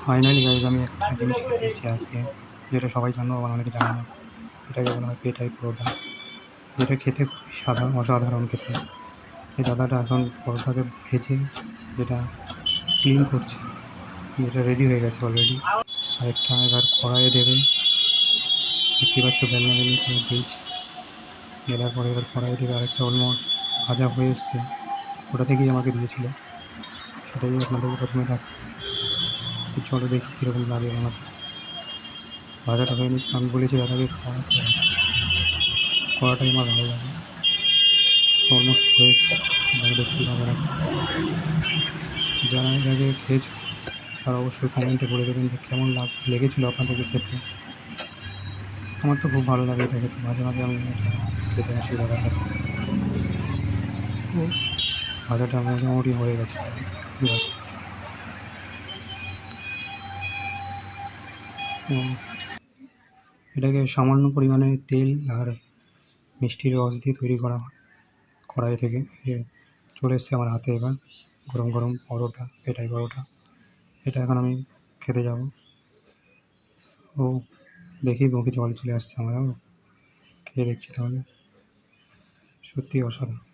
Finally guys আমি একটা জিনিস খেতে এসেছি আজকে, যেটা সবাই জানো আবার অনেকে জানে না। এটাকে বলা হয় পেটাই পরোটা, যেটা খেতে খুবই অসাধারণ খেতে। এই দাদাটা এখন পরোটাকে ভেজে যেটা ক্লিন করছে, যেটা রেডি হয়ে গেছে অলরেডি। আরেকটা এবার কড়াইয়ে দেবে, দেখতে পাচ্ছ বেলনা বেলনিতে বেলছে, বেলার পরে এবার কড়াইয়ে দেবে। আরেকটা অলমোস্ট ভাজা হয়ে এসছে, ওটা থেকেই আমাকে দিয়েছিল, সেটাই আপনাদেরকে প্রথমে দেখাবো। তো চলো দেখি কীরকম লাগে বানাতে। ভাজাটা হয়নি, আমি বলেছি দাদাকে কড়াটাই আমার ভালো লাগে। অলমোস্ট হয়ে এসছে, আপনারা দেখতেই পাবেন এখন। যারা এর আগে খেয়েছো তারা অবশ্যই কমেন্টে বলে দেবেন যে কেমন লেগেছিলো আপনাদেরকে খেতে। আমার তো খুব ভালো লাগে এটা খেতে, মাঝে মাঝে আমি এটা খেতে আসি দাদার কাছে। তো ভাজাটা মোটামুটি হয়ে গেছে, এটাকে সামান্য পরিমাণে তেল আর মিষ্টির রস দিয়ে তৈরি করা হয় কড়াই থেকে। চলে এসছে আমার হাতে এবার গরম গরম পরোটা, এটাই পরোটা। এটা এখন আমি খেতে যাব। ও দেখি মুখে জল চলে আসছে আমারও, খেয়ে দেখছি তাহলে। সত্যি অসাধারণ।